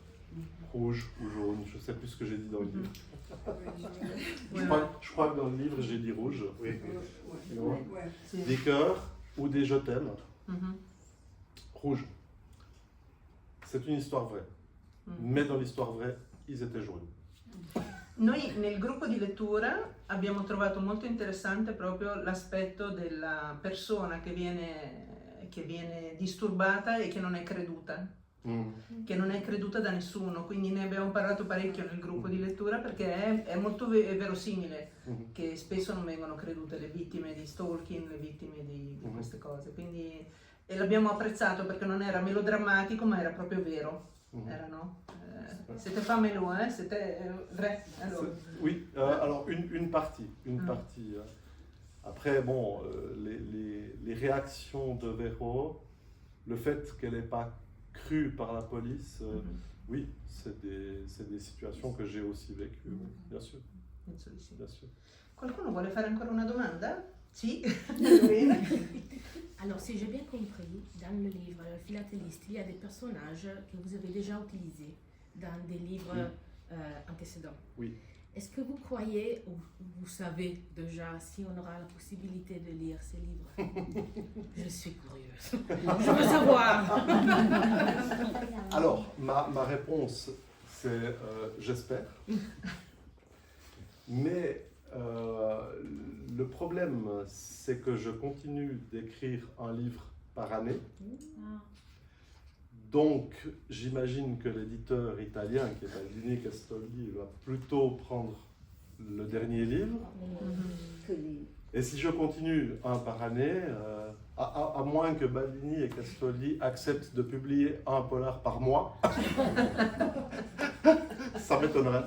rouges ou jaunes, je ne sais plus ce que j'ai dit dans le livre. Je crois que dans le livre, j'ai dit rouge. oui. Des cœurs ou des je t'aime. Rouge. C'est une histoire vraie. Mais dans l'histoire vraie, ils étaient jaunes. Noi nel gruppo di lettura abbiamo trovato molto interessante proprio l'aspetto della persona che viene disturbata e che non è creduta. Che non è creduta da nessuno, quindi ne abbiamo parlato parecchio nel gruppo di lettura perché è molto verosimile che spesso non vengono credute le vittime di stalking, le vittime di queste cose, quindi e l'abbiamo apprezzato perché non era melodrammatico ma era proprio vero, era, no? C'était pas mélo, hein? C'était vrai. Alors. Oui, alors une partie. Après, bon, les réactions de Véro, le fait qu'elle n'ait pas cru par la police, oui, c'est des situations que j'ai aussi vécues, bien sûr. Penso di sì. Bien sûr. Qualcuno vuole fare ancora una domanda? Si, Lorena. Alors, si j'ai bien compris, dans le livre Le philatéliste, il y a des personnages que vous avez déjà utilisés dans des livres antécédents. Oui. Est-ce que vous croyez, ou vous savez déjà, si on aura la possibilité de lire ces livres? Je suis curieuse. Je veux savoir. Alors, ma réponse, c'est j'espère. Mais le problème, c'est que je continue d'écrire un livre par année. Donc, j'imagine que l'éditeur italien, qui est Baldini Castoldi, va plutôt prendre le dernier livre. Que les- Et si je continue un par année, à moins que Baldini et Castoldi acceptent de publier un polar par mois, ça m'étonnerait.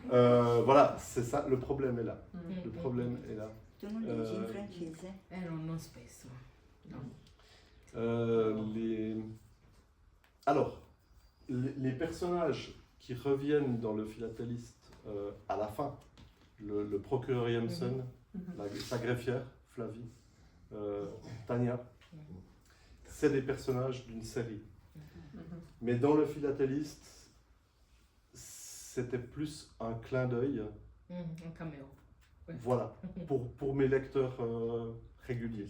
Voilà, c'est ça, le problème est là. Le problème est là. Tu non leggi in francese? Non spesso. No. Alors, les personnages qui reviennent dans le philatéliste à la fin, le procureur Jensen, sa greffière, Flavie, Tania, c'est des personnages d'une série. Mais dans le philatéliste, c'était plus un clin d'œil, Un caméo. voilà, pour mes lecteurs réguliers.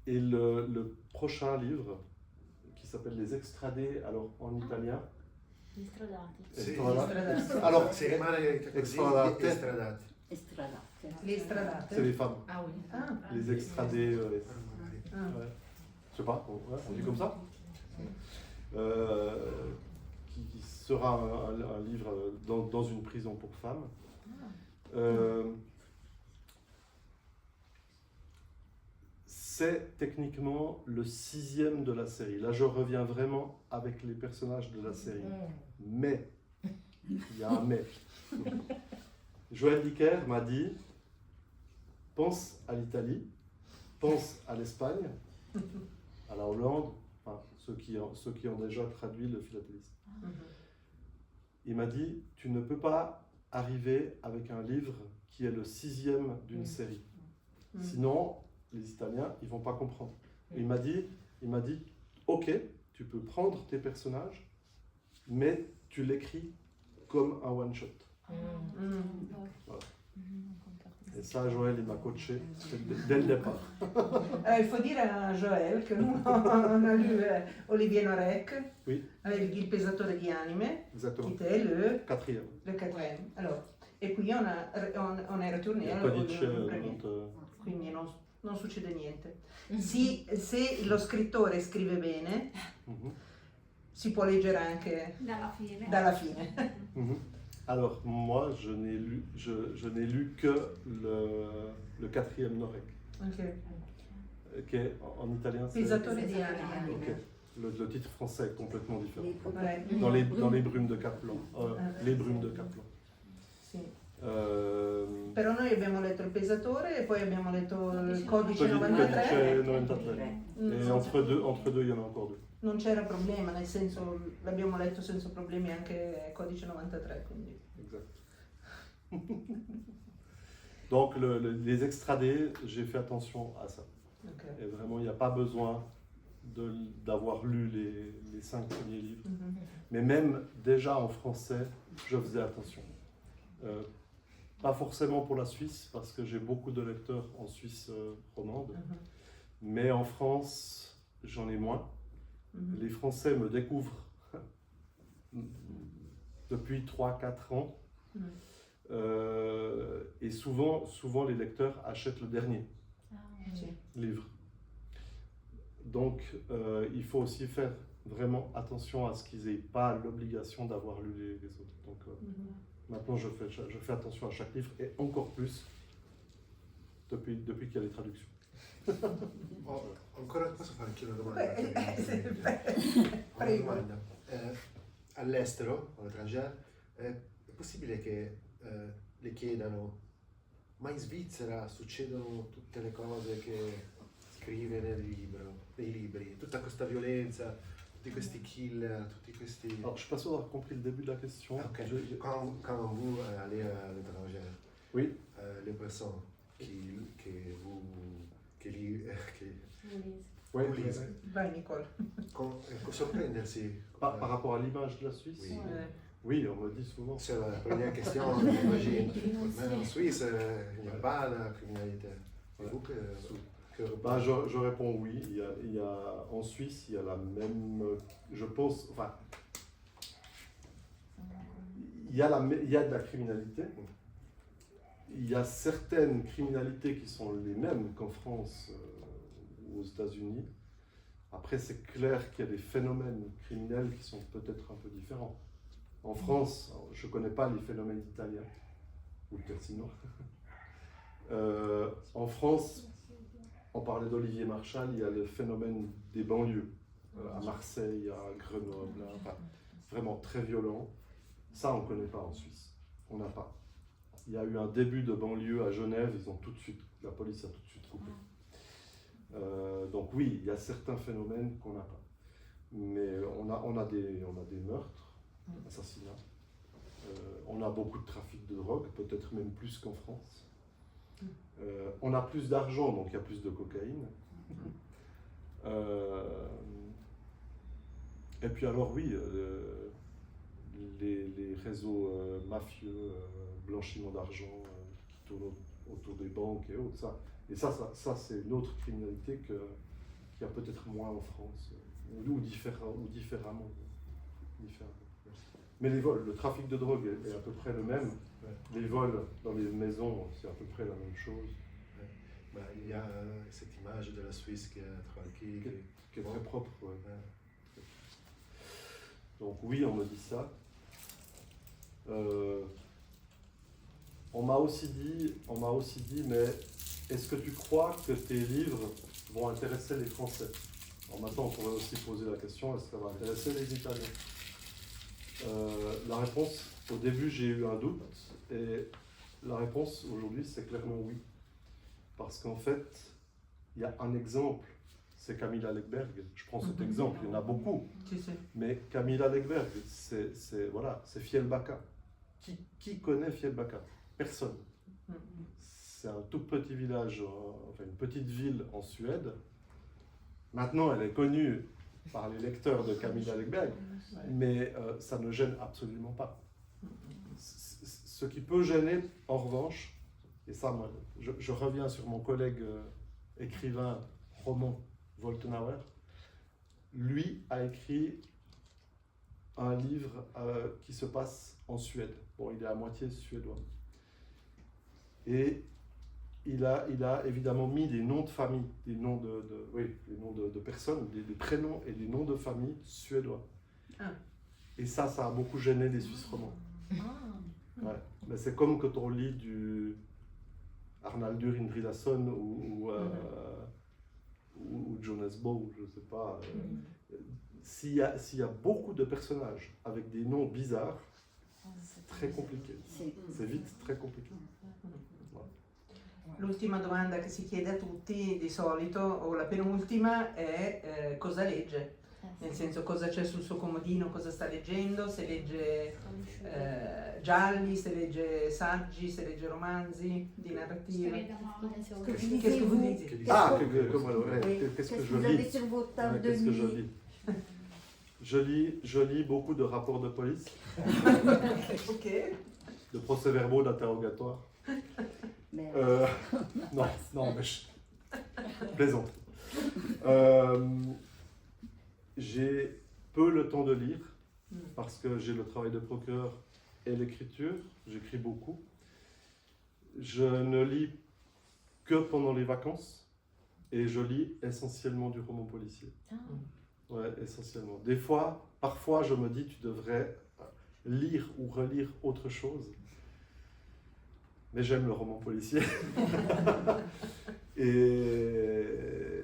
Et le prochain livre, qui s'appelle Les Extradés, alors en italien. Gli stradati. Sì. Estradati. Alors, Se rimane così, Estradate. estradati. Estradate. Le stradate. c'est les femmes, Ah oui. Ah, les extradés. ah. Ouais. Je sais pas, on dit comme ça. Qui sera un livre dans une prison pour femmes. C'est techniquement le 6e de la série. Là, je reviens vraiment avec les personnages de la série. Mais, il y a un mais. Joël Dicker m'a dit, pense à l'Italie, pense à l'Espagne, à la Hollande, enfin, ceux qui ont déjà traduit le philatéliste. Il m'a dit, tu ne peux pas arriver avec un livre qui est le 6e d'une série. Sinon, les Italiens, ils vont pas comprendre. Et il m'a dit, ok, tu peux prendre tes personnages, mais tu l'écris comme un one-shot. Voilà. Et ça, Joël, il m'a coaché dès le départ. Il faut dire a Joël che nous, on a lu Olivier Norek, Oui. avec Il pesatore di anime, Exactement. qui était le 4e. quatrième. Alors, et puis on est retourné Il al codice premier. Quindi non succede niente. Se lo scrittore scrive bene, si può leggere anche Dalla fine. dalla fine. Alors, moi, je n'ai lu que le 4e Norek, qui est en italien. c'est- Pesatore di anime. Ok. Le titre français est complètement différent. Ouais. Dans les brumes de Kaplan. Les brumes de Kaplan. Sì. Euh, Però noi abbiamo letto il pesatore e poi abbiamo letto il codice Codice 93. 93. Mm. Et entre deux, il y en a encore deux. Non c'era problema, nel senso l'abbiamo letto senza problemi anche codice 93, quindi. Exact. Donc, les extradés, j'ai fait attention à ça. Ok. Et vraiment, il n'y a pas besoin d'avoir lu les 5 premiers livres. Mhm. Mais même déjà en français, je faisais attention. Pas forcément pour la Suisse, parce que j'ai beaucoup de lecteurs en Suisse romande. Mhm. Mais en France, j'en ai moins. Mhm. Les Français me découvrent depuis 3-4 ans. Mhm. Et souvent, les lecteurs achètent le dernier Sì. livre. Donc, il faut aussi faire vraiment attention à ce qu'ils n'aient pas l'obligation d'avoir lu les autres. Donc, Mhm. maintenant, je fais attention à chaque livre, et encore plus depuis qu'il y a les traductions. Ancora posso fare anche una domanda? Beh, Ho una domanda. All'estero, all'étranger, è possibile che le chiedano, ma in Svizzera succedono tutte le cose che scrive nei libri, tutta questa violenza, tutti questi killer, tutti questi... Alors, je suis pas sûr d'avoir compris le début de la question. Ah, ok. Je- Quand vous allez à l'étranger, Oui. les personnes qui Ouais, Vous lisez. Vai Nicole. sorprendersi. Par rapport à l'image de la Suisse. Oui. Oui, on me le dit souvent. C'est la première question, j'imagine. Mais en Suisse, il n'y a pas de criminalité. Et vous Bah, je réponds oui. Il y a, en Suisse, il y a la même. Je pense. Enfin. Il y a de la criminalité. Il y a certaines criminalités qui sont les mêmes qu'en France ou aux États-Unis. Après, c'est clair qu'il y a des phénomènes criminels qui sont peut-être un peu différents. En France, je ne connais pas les phénomènes italiens, ou peut-être sinon. En France, on parlait d'Olivier Marchal, il y a le phénomène des banlieues. À Marseille, à Grenoble, enfin, vraiment très violent. Ça, on ne connaît pas en Suisse. On n'a pas. Il y a eu un début de banlieue à Genève, la police a tout de suite coupé. Donc oui, il y a certains phénomènes qu'on n'a pas. Mais on a des meurtres, assassinats. On a beaucoup de trafic de drogue, peut-être même plus qu'en France. On a plus d'argent, donc il y a plus de cocaïne. Et puis alors oui, les réseaux mafieux, blanchiment d'argent qui tournent autour des banques et autres, ça. Et ça c'est une autre criminalité qu'il y a peut-être moins en France, ou différemment. Mais les vols, le trafic de drogue est à peu près le même. Les vols dans les maisons, c'est à peu près la même chose. Bah, il y a cette image de la Suisse qui est tranquille, Qui est très propre. Ouais. Donc oui, on me dit ça. On m'a aussi dit, mais est-ce que tu crois que tes livres vont intéresser les Français? Alors maintenant, on pourrait aussi poser la question, est-ce que ça va intéresser les Italiens? La réponse, au début, j'ai eu un doute, et la réponse aujourd'hui, c'est clairement oui. Parce qu'en fait, il y a un exemple, c'est Camilla Läckberg. Je prends cet exemple, il y en a beaucoup. Mais Camilla Läckberg, c'est Fjällbacka. Qui connaît Fjällbacka? Personne. C'est un tout petit village, enfin une petite ville en Suède. Maintenant, elle est connue par les lecteurs de Camilla Läckberg, mais ça ne gêne absolument pas. Ce qui peut gêner, en revanche, et ça, moi, je reviens sur mon collègue écrivain roman Woltenhauer, lui a écrit un livre qui se passe en Suède. Bon, il est à moitié suédois. Et il a évidemment mis des noms de famille, des noms de personnes, des prénoms et des noms de famille suédois. Ah. Et ça a beaucoup gêné les Suisses romands. Ouais. Mais c'est comme quand on lit du Arnaldur Indridason ou Jonas Bo, je sais pas. S'il y a beaucoup de personnages avec des noms bizarres, c'est très compliqué. C'est vite très compliqué. L'ultima domanda che si chiede a tutti di solito, o la penultima, è cosa legge. Nel senso, cosa c'è sul suo comodino, cosa sta leggendo, se legge gialli, se legge saggi, se legge romanzi di narrativa. Qu'est-ce que vous lisez? Ah, qu'est-ce que je vous lis? avez sur votre table de Qu'est-ce que je nuit? lis? Je lis beaucoup de rapports de police, Ok. de procès-verbaux d'interrogatoire. Non, mais je plaisante. J'ai peu le temps de lire parce que j'ai le travail de procureur et l'écriture. J'écris beaucoup. Je ne lis que pendant les vacances et je lis essentiellement du roman policier. Ouais, essentiellement. Parfois, je me dis tu devrais lire ou relire autre chose. Mais j'aime le roman policier. Et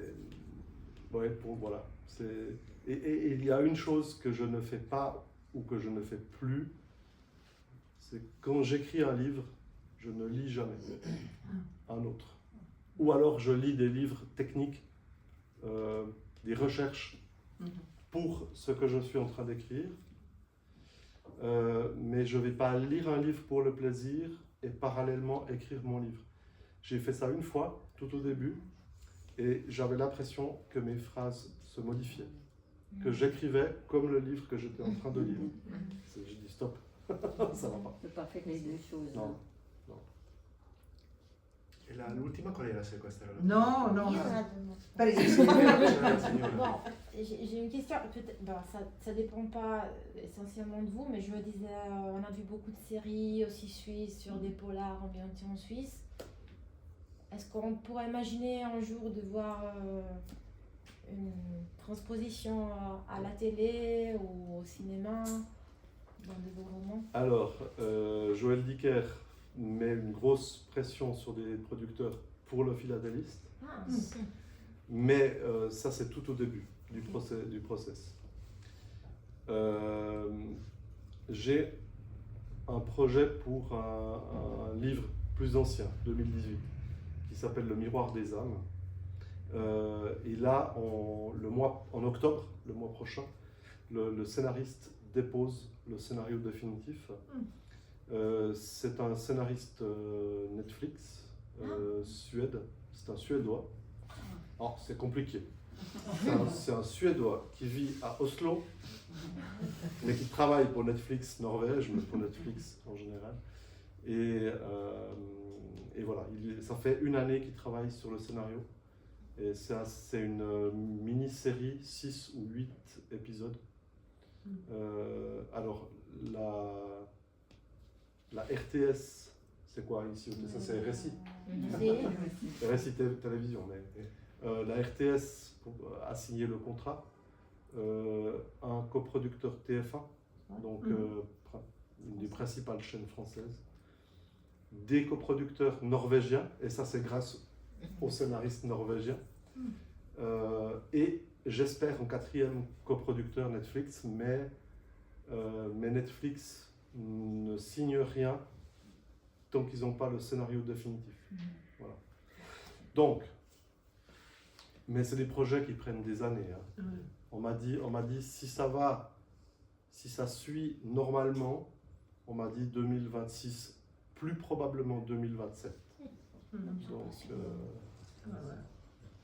ouais, voilà. Et il y a une chose que je ne fais pas ou que je ne fais plus, c'est quand j'écris un livre, je ne lis jamais un autre. Ou alors je lis des livres techniques, des recherches pour ce que je suis en train d'écrire, mais je ne vais pas lire un livre pour le plaisir et parallèlement écrire mon livre. J'ai fait ça une fois, tout au début, et j'avais l'impression que mes phrases se modifiaient, que j'écrivais comme le livre que j'étais en train de lire. J'ai dit stop, ça va pas. On ne peut pas faire les deux choses. Non. E l'ultima qual era, se questa era la No, no. Io la demande. Prego. signora. Bon, j'ai une question. Bon, ça dépend pas essentiellement de vous, mais je me disais, on a vu beaucoup de séries aussi suisses sur des polars ambientés en Suisse. Est-ce qu'on pourrait imaginer un jour de voir une transposition à la télé ou au cinéma dans de vos romans? Alors, Joël Dicker met une grosse pression sur des producteurs pour le philatéliste, Ah, mais ça c'est tout au début du process. J'ai un projet pour un livre plus ancien, 2018, qui s'appelle Le Miroir des âmes. Et là, en octobre, le mois prochain, le scénariste dépose le scénario définitif. C'est un scénariste Netflix, Suède, c'est un Suédois. Oh, c'est compliqué. C'est un Suédois qui vit à Oslo, mais qui travaille pour Netflix Norvège, mais pour Netflix en général. Et voilà, ça fait une année qu'il travaille sur le scénario. Et c'est une mini-série, 6 ou 8 épisodes. Alors, la RTS, c'est quoi ici? Ça, c'est RSI. RSI Télévision. Mais, la RTS a signé le contrat. Un coproducteur TF1, donc une des principales chaînes françaises. Des coproducteurs norvégiens, et ça c'est grâce aux scénaristes norvégiens. Et j'espère un 4e coproducteur Netflix, mais Netflix ne signe rien tant qu'ils n'ont pas le scénario définitif. Voilà. Donc, mais c'est des projets qui prennent des années. Hein. On m'a dit si ça va, si ça suit normalement, on m'a dit 2026, plus probablement 2027. Donc,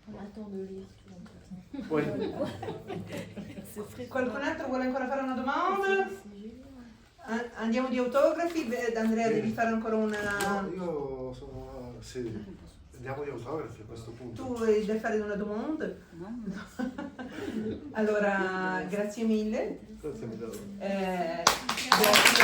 on attend de lire tout en fait. oui. Qualcun altro vuole ancora fare una domanda? C'est Julien. Andiamo di autografi. Andrea, devi fare ancora una... No, io sono... Sì, andiamo di autografi a questo punto. Tu devi fare una domanda? Allora, grazie mille. Ça, c'est bizarre. Grazie.